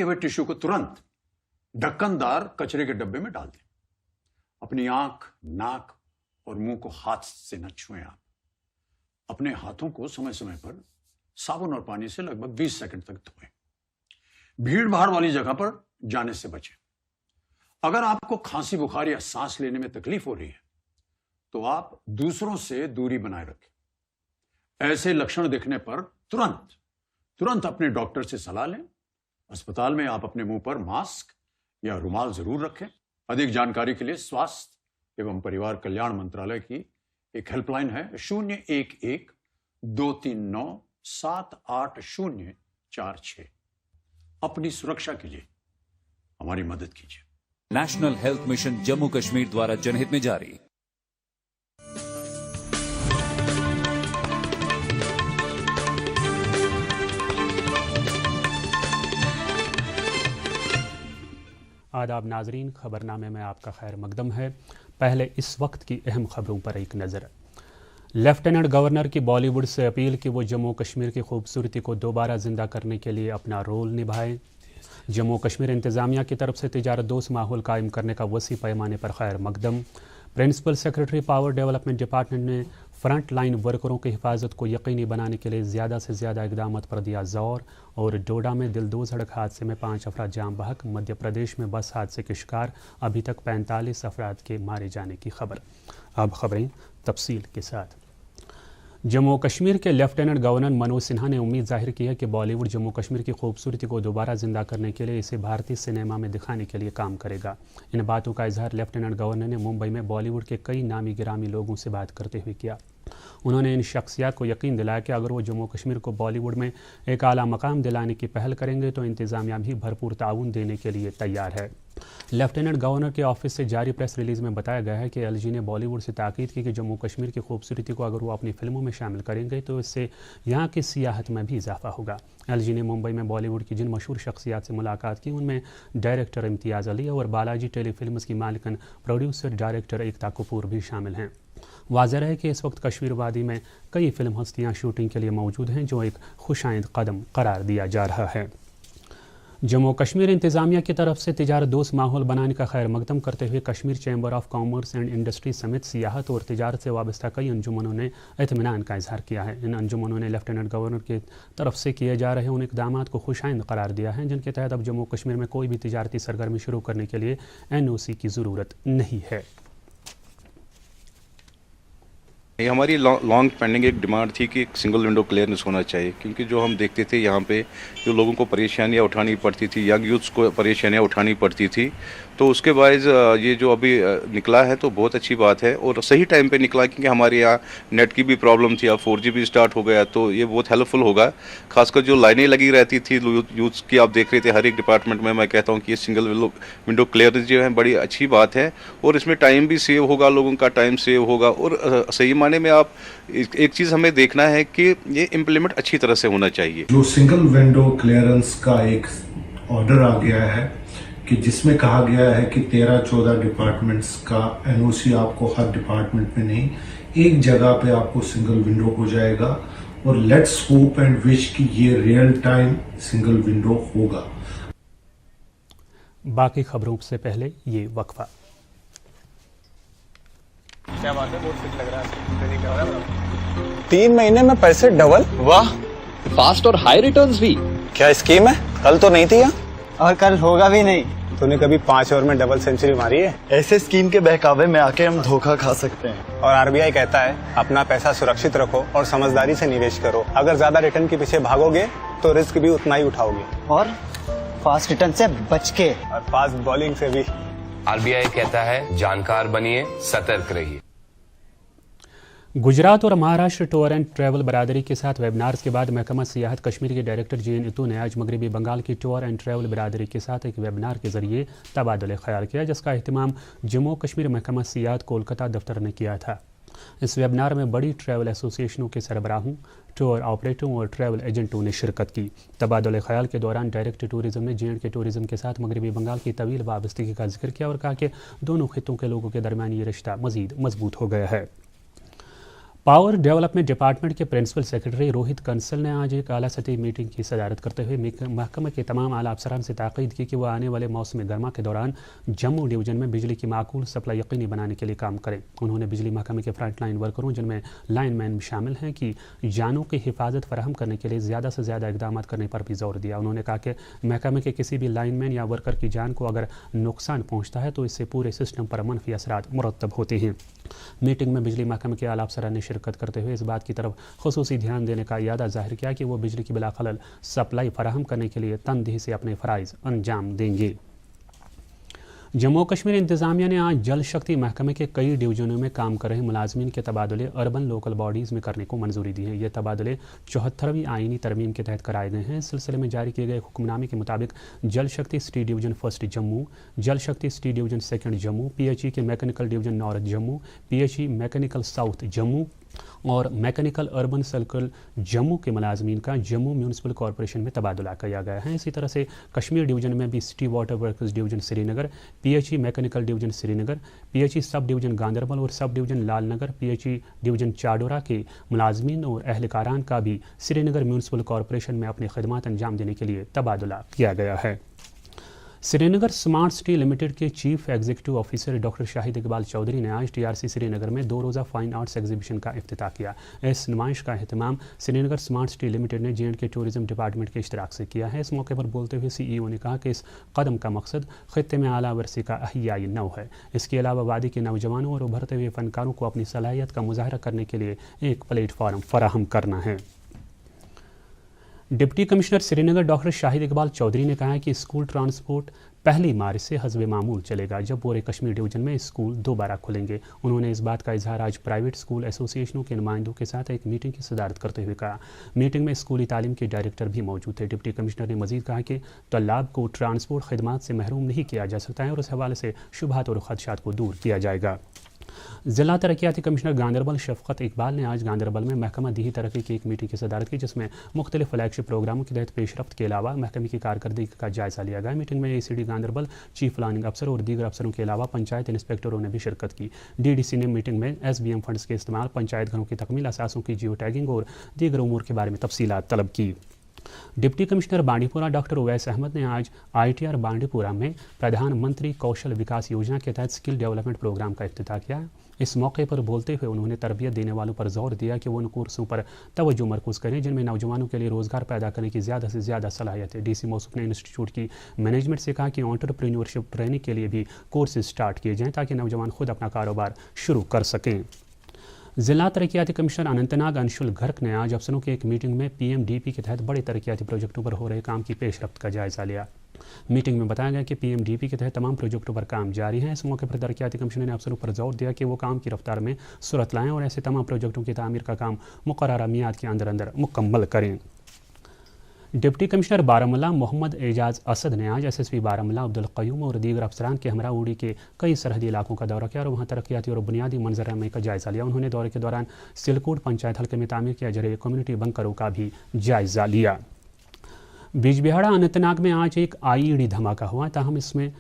हुए टिश्यू को तुरंत ढक्कनदार कचरे के डब्बे में डाल दें। अपनी आंख, नाक और मुंह को हाथ से न छुएं। आप अपने हाथों को समय समय पर साबुन और पानी से लगभग 20 सेकंड तक धोएं। भीड़ भाड़ वाली जगह पर जाने से बचें। अगर आपको खांसी, बुखार या सांस लेने में तकलीफ हो रही है तो आप दूसरों से दूरी बनाए रखें। ऐसे लक्षण दिखने पर तुरंत अपने डॉक्टर से सलाह लें। अस्पताल में आप अपने मुंह पर मास्क या रुमाल जरूर रखें। अधिक जानकारी के लिए स्वास्थ्य एवं परिवार कल्याण मंत्रालय की एक हेल्पलाइन है 011-239-78046। अपनी सुरक्षा के लिए हमारी मदद कीजिए। National health mission Jammu Kashmir द्वारा जनहित में जारी। आदाब नाजरीन, खबरनामे में आपका खैर मकदम है। पहले इस वक्त की अहम खबरों पर एक नज़र। लेफ्टिनेंट गवर्नर की बॉलीवुड से अपील कि वो जम्मू कश्मीर की खूबसूरती को दोबारा जिंदा करने के लिए अपना रोल निभाए। जम्मू कश्मीर इंतज़ामिया की तरफ से तिजारत दोस्त माहौल कायम करने का वसी पैमाने पर खैर मकदम। Principal secretary power development department ने फ्रंट लाइन वर्करों की हिफाजत को यकीनी बनाने के लिए ज़्यादा से ज़्यादा इकदाम पर दिया ज़ोर। और डोडा में दिल दो सड़क हादसे में 5 अफराद जाम बहक। मध्य प्रदेश में बस हादसे के शिकार अभी तक 45 अफराद के मारे जाने की खबर। अब खबरें तफसील के साथ। जम्मू कश्मीर के लेफ्टिनेंट गवर्नर मनोज सिन्हा ने उम्मीद जाहिर की है कि बॉलीवुड जम्मू कश्मीर की खूबसूरती को दोबारा जिंदा करने के लिए इसे भारतीय सिनेमा में दिखाने के लिए काम करेगा। इन बातों का इजहार लेफ्टिनेंट गवर्नर ने मुंबई में बॉलीवुड के कई नामी गिरामी लोगों से बात करते हुए किया। उन्होंने इन शख्सियात को यकीन दिलाया कि अगर वो जम्मू कश्मीर को बॉलीवुड में एक आला मकाम दिलाने की पहल करेंगे तो इंतज़ामिया भी भरपूर ताउन देने के लिए तैयार है। लेफ्टिनेंट गवर्नर के ऑफिस से जारी प्रेस रिलीज में बताया गया है कि एलजी ने बॉलीवुड से ताकीद की कि जम्मू कश्मीर की खूबसूरती को अगर वो अपनी फिल्मों में शामिल करेंगे तो इससे यहाँ की सियाहत में भी इजाफा होगा। एलजी ने मुंबई में बॉलीवुड की जिन मशहूर शख्सियात से मुलाकात की उनमें डायरेक्टर इम्तियाज़ अली और बालाजी टेलीफिल्म्स की मालिकन प्रोड्यूसर डायरेक्टर एकता कपूर भी शामिल हैं। वाज़ेह है कि इस वक्त कश्मीर वादी में कई फिल्म हस्तियाँ शूटिंग के लिए मौजूद हैं, जो एक खुशाइंद कदम करार दिया जा रहा है। जम्मू कश्मीर इंतज़ामिया की तरफ से तिजारत दोस्त माहौल बनाने का खैर मकदम करते हुए Kashmir chamber of commerce and industry समेत सियाहत और तिजारत से वाबस्ता कई अंजुमनों ने इत्मीनान का इजहार किया है। इन अंजुमनों ने लेफ्टिनेंट गवर्नर की तरफ से किए जा रहे उन इक़दामात को खुशाइंद करार दिया है जिनके तहत अब जम्मू कश्मीर में कोई भी तिजारती सरगर्मी शुरू करने के लिए NOC की ज़रूरत नहीं है। ये हमारी लॉन्ग पेंडिंग एक डिमांड थी कि एक सिंगल विंडो क्लियरेंस होना चाहिए, क्योंकि जो हम देखते थे यहाँ पे जो लोगों को परेशानियाँ उठानी पड़ती थी, यंग यूथ्स को परेशानियाँ उठानी पड़ती थी, तो उसके बाद ये जो अभी निकला है तो बहुत अच्छी बात है और सही टाइम पे निकला, क्योंकि हमारे यहाँ नेट की भी प्रॉब्लम थी। अब 4G भी स्टार्ट हो गया तो ये बहुत हेल्पफुल होगा। खासकर जो लाइनें लगी रहती थी यूथ्स की, आप देख रहे थे हर एक डिपार्टमेंट में। मैं कहता हूँ कि ये सिंगल विंडो क्लियरेंस जो है बड़ी अच्छी बात है और इसमें टाइम भी सेव होगा, लोगों का टाइम सेव होगा। और सही माने में आप एक चीज़ हमें देखना है कि ये इम्प्लीमेंट अच्छी तरह से होना चाहिए। जो सिंगल विंडो क्लियरेंस का एक ऑर्डर आ गया है कि जिसमें कहा गया है कि 13-14 डिपार्टमेंट्स का NOC आपको हर डिपार्टमेंट में नहीं, एक जगह पे आपको सिंगल विंडो हो जाएगा। और लेट्स होप एंड विश कि ये रियल टाइम सिंगल विंडो होगा। बाकी खबरों से पहले ये वक्फा। क्या बात है, बहुत फिट लग रहा है। 3 महीने में पैसे डबल, वाह, फास्ट और हाई रिटर्न्स भी। क्या स्कीम है? कल तो नहीं थी यहाँ और कल होगा भी नहीं। तूने कभी 5 ओवर में डबल सेंचुरी मारी है? ऐसे स्कीम के बहकावे में आके हम धोखा खा सकते हैं। और RBI कहता है अपना पैसा सुरक्षित रखो और समझदारी से निवेश करो। अगर ज्यादा रिटर्न के पीछे भागोगे तो रिस्क भी उतना ही उठाओगे। और फास्ट रिटर्न से बच के, और फास्ट बॉलिंग से भी। RBI कहता है जानकार बनिए, सतर्क रहिए। गुजरात और महाराष्ट्र टूर एंड ट्रैवल बरादरी के साथ वेबिनार्स के बाद महकमा सियाहत कश्मीर के डायरेक्टर JN इतू ने आज मगरबी बंगाल की टूर एंड ट्रैवल बरादरी के साथ एक वेबिनार के जरिए तबादुल ख्याल किया, जिसका अहतमाम जम्मू कश्मीर महकमा सियाहत कोलकाता दफ्तर ने किया था। इस वेबिनार में बड़ी ट्रैवल एसोसिएशनों के सरबराहों, टूर ऑपरेटरों और ट्रैवल एजेंटों ने शिरकत की। तबादुल ख्याल के दौरान डायरेक्टर टूरिज्म ने J&K टूरिज्म के साथ मगरबी बंगाल की तवील वाबस्तगी का जिक्र किया और कहा कि दोनों खित्तों के लोगों के दरमियान ये रिश्ता मज़ीद मजबूत हो गया है। पावर डेवलपमेंट डिपार्टमेंट के प्रिंसिपल सेक्रेटरी रोहित कंसल ने आज एक आला सतही मीटिंग की सदारत करते हुए महकमे के तमाम आला अफसरान से ताकीद की कि वह आने वाले मौसम गर्मा के दौरान जम्मू डिवीजन में बिजली की माकूल सप्लाई यकीनी बनाने के लिए काम करें। उन्होंने बिजली महकमे के फ्रंट लाइन वर्करों जिनमें लाइन मैन शामिल हैं की जानों की हिफाजत फराहम करने के लिए ज़्यादा से ज़्यादा इकदाम करने पर भी जोर दिया। उन्होंने कहा कि महकमे के किसी भी लाइन मैन या वर्कर की जान को अगर नुकसान पहुँचता है तो इससे पूरे सिस्टम पर मनफी असरात मुरतब होते हैं। मीटिंग में बिजली महकमे के आला अफसरान ने शिरकत करते हुए इस बात की तरफ खुसूसी ध्यान देने का इरादा जाहिर किया कि वो बिजली की बिला खलल सप्लाई फराहम करने के लिए तनदेही से अपने फ़राइज़ अंजाम देंगे। जम्मू कश्मीर इंतज़ामिया ने आज जल शक्ति महकमे के कई डिवीजनों में काम कर रहे मुलाजमीन के तबादले अर्बन लोकल बॉडीज़ में करने को मंजूरी दी है। ये तबादले 74वीं आईनी तरमीम के तहत कराए गए हैं। इस सिलसिले में जारी किए गए हुक्मनामे के मुताबिक जल शक्ति सिटी डिवीजन फर्स्ट जम्मू, जल शक्ति city division second Jammu, PHE के mechanical division north Jammu, PHE mechanical south Jammu और मैकेनिकल अर्बन सर्कल जम्मू के मुलाजमीन का जम्मू म्यूनसिपल कॉरपोरेशन में तबादला किया गया है। इसी तरह से कश्मीर डिवीजन में भी city water workers division Srinagar, PHE mechanical division Srinagar, PHE sub division Ganderbal और sub division लालनगर, PHE division Chadoora के मुलाजमीन और अहलकारान का भी श्रीनगर म्यूनसिपल कॉरपोरेशन में अपनी खिदमत अंजाम देने के लिए तबादला किया गया है। श्रीनगर स्मार्ट सिटी लिमिटेड के chief executive officer doctor Shahid Iqbal Chaudhary ने आज TRC श्रीनगर में 2 रोज़ा फाइन आर्ट्स एग्जीबिशन का इफ्तिताह किया। इस नुमाइश का अहतमाम श्रीनगर स्मार्ट सिटी लिमिटेड ने J&K टूरिज्म डिपार्टमेंट के इश्तराक से किया है। इस मौके पर बोलते हुए CEO ने कहा कि इस कदम का मकसद खित्ते में आला वर्सी का अहियाई नौ है। इसके अलावा वादी के नौजवानों और उभरते हुए फनकारों को अपनी सलाहियत का मुजाहरा करने के लिए एक प्लेटफॉर्म फराहम करना है। Deputy commissioner Srinagar doctor Shahid Iqbal Chaudhary ने कहा है कि स्कूल ट्रांसपोर्ट 1 मार्च से हस्बे मामूल चलेगा, जब पूरे कश्मीर डिवीजन में स्कूल दोबारा खुलेंगे। उन्होंने इस बात का इजहार आज प्राइवेट स्कूल एसोसिएशनों के नुमाइंदों के साथ एक मीटिंग की सदारत करते हुए कहा। मीटिंग में स्कूली तालीम के डायरेक्टर भी मौजूद थे। डिप्टी कमिश्नर ने मजीद कहा कि तल्लाब को ट्रांसपोर्ट खदमात से महरूम नहीं किया जा सकता है और इस हवाले से शुबहात और खदशात को दूर किया जाएगा। जिला तरक्याती कमिश्नर गांदरबल शफकत इकबाल ने आज गांदरबल में महकमा दीही तरक्की की एक मीटिंग की सदारत की, जिसमें मुख्तलिफ फ्लैगशिप प्रोग्रामों के तहत पेशरफ्त के अलावा महकमे की कारकर्दगी का जायजा लिया गया। मीटिंग में ACD गांदरबल, चीफ प्लानिंग अफसर और दीगर अफसरों के अलावा पंचायत इंस्पेक्टरों ने भी शिरकत की। DDC ने मीटिंग में SBM फंड्स के इस्तेमाल, पंचायत घरों की तकमील, असासों की जियो टैगिंग और दीगर उमूर के बारे में तफसीलात तलब की। Deputy commissioner Bandipora doctor Uwais Ahmad ने आज ITR बांडीपुरा में प्रधानमंत्री कौशल विकास योजना के तहत स्किल डेवलपमेंट प्रोग्राम का इफ्तिताह किया। इस मौके पर बोलते हुए उन्होंने तरबियत देने वालों पर जोर दिया कि वो उन कोर्सों पर तवज्जो मरकूज़ करें जिनमें नौजवानों के लिए रोज़गार पैदा करने की ज़्यादा से ज़्यादा सलाहियत है। DC मौसूफ ने इंस्टीट्यूट की मैनेजमेंट से कहा कि एंटरप्रेन्योरशिप ट्रेनिंग के लिए भी कोर्सेज स्टार्ट किए जाएँ ताकि नौजवान खुद अपना कारोबार शुरू कर सकें। जिला तरक्याती कमिश्नर अनंतनाग अंशुल गर्ग ने आज अफसरों की एक मीटिंग में PMDP के तहत बड़े तरक्याती प्रोजेक्टों पर हो रहे काम की पेशरफ्त का जायजा लिया। मीटिंग में बताया गया कि PMDP के तहत तमाम प्रोजेक्टों पर काम जारी है। इस मौके पर तरक्याती कमिश्नर ने अफसरों पर जोर दिया कि वो काम की रफ्तार में सूरत लाएं और ऐसे तमाम प्रोजेक्टों की तामीर का काम मुकर्ररा मियाद के अंदर मुकम्मल करें। डिप्टी कमिश्नर बारामूला मोहम्मद एजाज असद ने आज SSP बारामूला अब्दुल क़य्यूम और दीगर अफसरान के हमरा उड़ी के कई सरहदी इलाकों का दौरा किया और वहाँ तरक्याती और बुनियादी मंजर का जायजा लिया। उन्होंने दौरे के दौरान सिलकोट पंचायत हल्के में तामीर किया जा रहे कम्युनिटी बंकरों का भी जायजा लिया। बिजबिहाड़ा अनंतनाग में आज एक IED धमाका हुआ, ताहम इसमें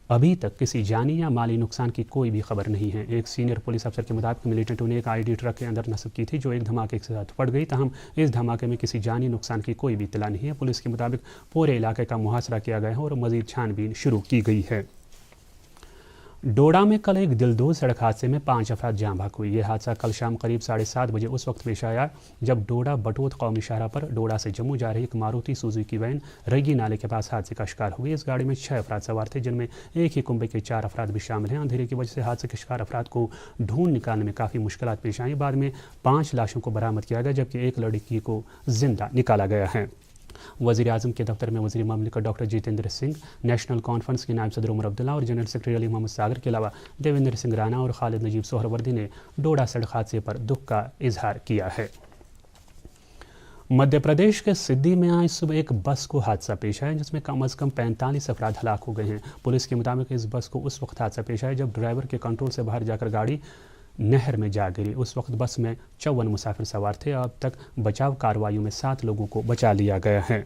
अभी तक किसी जानी या माली नुकसान की कोई भी खबर नहीं है। एक सीनियर पुलिस अफसर के मुताबिक मिलिटेंटों ने एक IED ट्रक के अंदर नस्ब की थी जो एक धमाके के साथ फट गई, ताहम इस धमाके में किसी जानी नुकसान की कोई भी इत्तला नहीं है। पुलिस के मुताबिक पूरे इलाके का मुहासरा किया गया है और मजीद छानबीन शुरू की गई है। डोडा में कल एक दिलदोज सड़क हादसे में 5 अफराद जाँ भाग हुई। यह हादसा कल शाम करीब 7:30 बजे उस वक्त पेश आया जब डोडा बटोत कौमी शाहरा पर डोडा से जम्मू जा रही एक मारुति सुजुकी वैन रगी नाले के पास हादसे का शिकार हुई। इस गाड़ी में 6 अफराद सवार थे, जिनमें एक ही कुंबे के 4 अफराद भी शामिल हैं। अंधेरे की वजह से हादसे के शिकार अफराद को ढूंढ निकालने में काफ़ी मुश्किलात पेश आई। बाद में 5 लाशों को बरामद किया गया जबकि एक लड़की को जिंदा निकाला गया है। वज़ीर आज़म के दफ्तर में वज़ीर ममलिकत doctor Jitendra Singh, national conference के नायब सदर उमर अब्दुल्ला और जनरल सेक्रेटरी अली मोहम्मद सागर के अलावा देवेंद्र सिंह राणा और खालिद नजीब सोहरवर्दी ने डोडा सड़क हादसे पर दुख का इजहार किया है। मध्य प्रदेश के सिद्दी में आज सुबह एक बस को हादसा पेश आया जिसमें कम अज़ कम 45 अफराद हलाक हो गए हैं। पुलिस के मुताबिक इस बस को उस वक्त हादसा पेश आया जब ड्राइवर के कंट्रोल से बाहर जाकर गाड़ी नहर में जा गिरी। उस वक्त बस में 54 मुसाफिर सवार थे। अब तक बचाव कार्रवाइयों में 7 लोगों को बचा लिया गया है।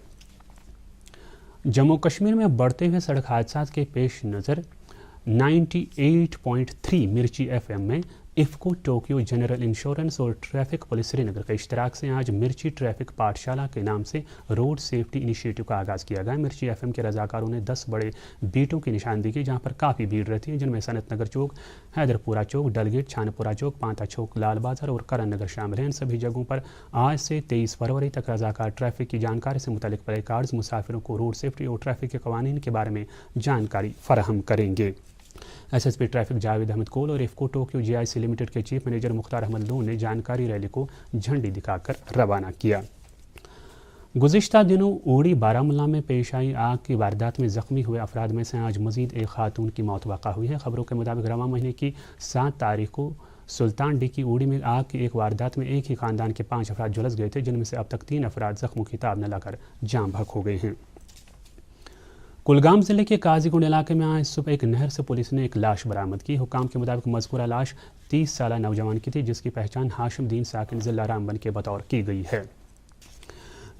जम्मू कश्मीर में बढ़ते हुए सड़क हादसात के पेश नज़र 98.3 मिर्ची FM में इफ्को, टोक्यो जनरल इंश्योरेंस और ट्रैफिक पुलिस श्रीनगर के इश्तराक से आज मिर्ची ट्रैफिक पाठशाला के नाम से रोड सेफ्टी इनिशिएटिव का आगाज़ किया गया। मिर्ची एफएम के रजाकारों ने 10 बड़े बीटों की निशानदेही की, जहां पर काफ़ी भीड़ रहती है, जिनमें सनत नगर चौक, हैदरपुरा चौक, डलगेट, छानपुरा चौक, पांता चौक, लाल बाजार और करण नगर शामिल हैं। इन सभी जगहों पर आज से 23 फरवरी तक रजाकार ट्रैफिक की जानकारी से मुतल्लिक प्ले कार्ड्स मुसाफिरों को रोड सेफ्टी और ट्रैफिक के कवानीन के बारे में जानकारी फराहम करेंगे। एसएसपी ट्रैफिक जावेद अहमद कोल और इफ्को टोक्यो जीआईसी लिमिटेड के चीफ मैनेजर मुख्तार अहमद लोन ने जानकारी रैली को झंडी दिखाकर रवाना किया। गुज़िश्ता दिनों उड़ी बारामूला में पेश आई आग की वारदात में ज़ख्मी हुए अफराद में से आज मज़ीद एक खातून की मौत वाक़ा हुई है। खबरों के मुताबिक रवां महीने की 7 तारीख को सुल्तान डी की उड़ी में आग की एक वारदात में एक ही ख़ानदान के 5 अफराद झुलस गए थे, जिनमें से अब तक 3 अफराद ज़ख्मों की ताब न लाकर जाम बहक हो गए हैं। कुलगाम ज़िले के काजीगुंड इलाके में आज सुबह एक नहर से पुलिस ने एक लाश बरामद की। हुकाम के मुताबिक मज़कूरा लाश 30 साला नौजवान की थी, जिसकी पहचान हाशिम दीन साकिन ज़िला रामबन के बतौर की गई है।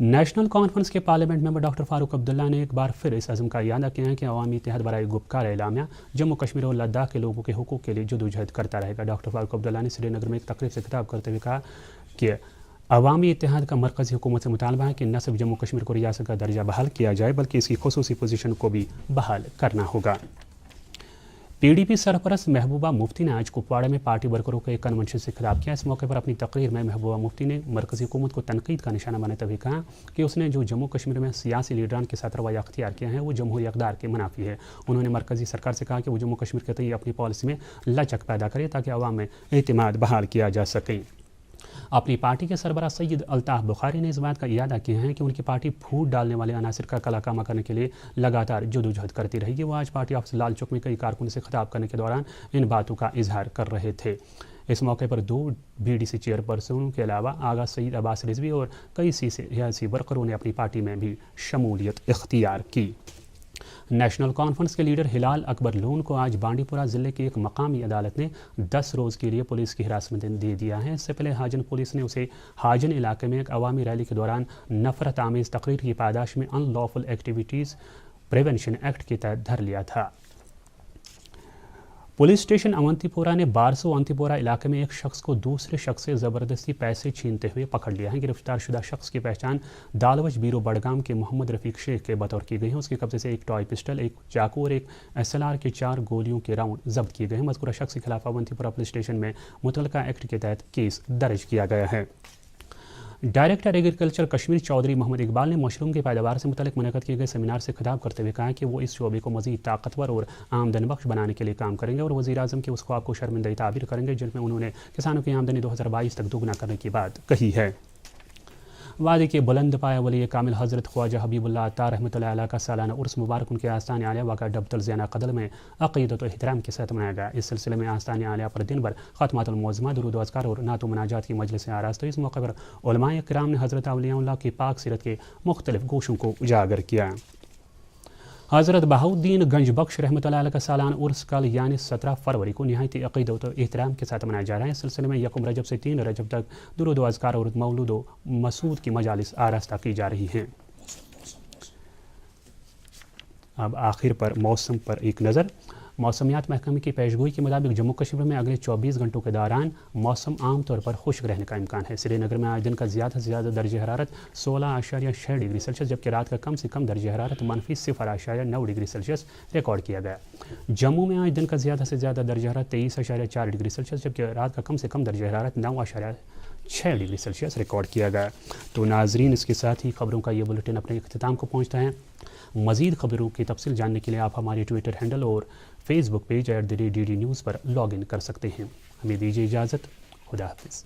नेशनल कॉन्फ्रेंस के parliament member doctor Farooq Abdullah ने एक बार फिर इस अज़म का इरादा किया है कि अवामी इत्तेहाद बराए गुपकार एलामिया जम्मू कश्मीर और लद्दाख के लोगों के हुकूक के लिए जदोजहद करता रहेगा। डॉक्टर फारूक अब्दुल्ला ने श्रीनगर में एक तकरीब से खिताब करते हुए कहा कि अवामी इत्तेहाद का मरकज़ी हुकूमत से मुतालबा है कि न सिर्फ जम्मू कश्मीर को रियासत का दर्जा बहाल किया जाए, बल्कि इसकी खुसूसी पोजीशन को भी बहाल करना होगा। पीडीपी सरपरस्त महबूबा मुफ्ती ने आज कुपवाड़ा में पार्टी वर्करों के एक कन्वेंशन से खिताब किया। इस मौके पर अपनी तकरीर में महबूबा मुफ्ती ने मरकज़ी हुकूमत को तनकीद का निशाना बनाते हुए कहा कि उसने जो जम्मू कश्मीर में सियासी लीडरान के साथ रवैया अख्तियार किया है वो जमहूरी इक़्तिदार के मुनाफी है। उन्होंने मरकज़ी सरकार से कहा कि वो जम्मू कश्मीर के तय अपनी पॉलिसी में लचक पैदा करे ताकि अवाम में एतमाद बहाल किया जा सके। अपनी पार्टी के सरबराह सैयद अल्ताफ़ बुखारी ने इस बात का इरादा किया है कि उनकी पार्टी फूट डालने वाले अनासर का कलाकामा करने के लिए लगातार जदोजहद करती रहेगी। वो आज पार्टी ऑफिस लाल चौक में कई कारकुनों से खिताब करने के दौरान इन बातों का इजहार कर रहे थे। इस मौके पर 2 बीडीसी चेयरपर्सनों के अलावा आगा सईद अब्बास रिजवी और कई सियासी वर्करों ने अपनी पार्टी में भी शमूलियत इख्तियार की। नेशनल कॉन्फ्रेंस के लीडर हिलाल अकबर लोन को आज बांडीपुरा ज़िले की एक मकामी अदालत ने 10 रोज़ के लिए पुलिस की हिरासत में दे दिया है। इससे पहले हाजन पुलिस ने उसे हाजन इलाके में एक अवामी रैली के दौरान नफरत आमेज़ तकरीर की पादाश में अनलॉफुल एक्टिविटीज़ प्रिवेंशन एक्ट के तहत धर लिया था। पुलिस स्टेशन अवंतीपोरा ने बारसो अवंतीपोरा इलाके में एक शख्स को दूसरे शख्स से ज़बरदस्ती पैसे छीनते हुए पकड़ लिया है। गिरफ्तार शुदा शख्स की पहचान दालवज बीरो बड़गाम के मोहम्मद रफ़ीक शेख के बतौर की गई है। उसके कब्जे से एक टॉय पिस्टल, एक चाकू और एक SLR के 4 गोलियों के राउंड जब्त किए गए हैं। मज़कूरा शख्स के खिलाफ अवंतीपोरा पुलिस स्टेशन में मुतलका एक्ट के तहत केस दर्ज किया गया है। डायरेक्टर एग्रीकल्चर कश्मीर चौधरी मोहम्मद इकबाल ने मशरूम की पैदावार से मुतल्लिक मुनक़्क़द किए गए सेमिनार से खिताब करते हुए कहा कि वो इस शोबे को मज़ीद ताकतवर और आमदन बख्श बनाने के लिए काम करेंगे और वज़ीर आज़म के उस ख्वाब को शर्मिंदगी ताबीर करेंगे जिनमें उन्होंने किसानों की आमदनी 2022 तक दोगुना करने की बात कही है। वादी के बुलंद पाया वली कामिल हज़रत ख्वाजा हबीबुल्लाह अत्तार रहमतुल्लाह अलैह का सालाना उर्स मुबारक उनके आस्तान आलिया वाक़ा डबतल ज़ैना कदल में अक़ीदत व एहतराम के साथ मनाया गया। इस सिलसिले में आस्तान आलिया पर दिन भर ख़त्मातुल मुअज़्ज़मा, दुरूद व अज़कार और नात व मुनाजात की मजलिसें आराज़ हुई। इस मौके पर उलमाए किराम ने हज़रत औलियाउल्लाह की पाक सीरत के मुख्तलिफ गोशों को उजागर किया। हज़रत बहाउद्दीन गंज बख्श रहमतुल्लाह अलैह का सालाना उर्स कल यानी 17 फरवरी को निहायत अक़ीदत व एहतराम के साथ मनाया जा रहा है। इस सिलसिले में 1 रजब से 3 रजब तक दुरूद व अज़कार और मौलूद व मसूद की मजालिस आरास्ता की जा रही हैं। अब आखिर पर मौसम पर एक नज़र। मौसमियात महकमे की पेशगोई के मुताबिक जम्मू कश्मीर में अगले 24 घंटों के दौरान मौसम आमतौर पर खुश्क रहने का इम्कान है। श्रीनगर में आज दिन का ज़्यादा से ज़्यादा दर्ज हरारत 16.6 डिग्री सेल्सियस, जबकि रात का कम से कम दर्ज हरारत -0.9 डिग्री सेल्सियस रिकॉर्ड किया गया। जम्मू में आज दिन का ज़्यादा से ज़्यादा दर्ज हरारत 23.4 डिग्री सेल्सियस, जबकि रात का कम से कम दर्ज हरारत 9.6 डिग्री सेल्सियस रिकॉर्ड किया गया। तो नाजरीन, इसके साथ ही खबरों का ये बुलेटिन अपने इख्तिताम को पहुँचता है। मज़ीद खबरों की तफसील जानने के लिए आप हमारे ट्विटर हैंडल और फेसबुक पेज @DD न्यूज़ पर लॉगिन कर सकते हैं। हमें दीजिए इजाज़त। खुदा हाफिज़।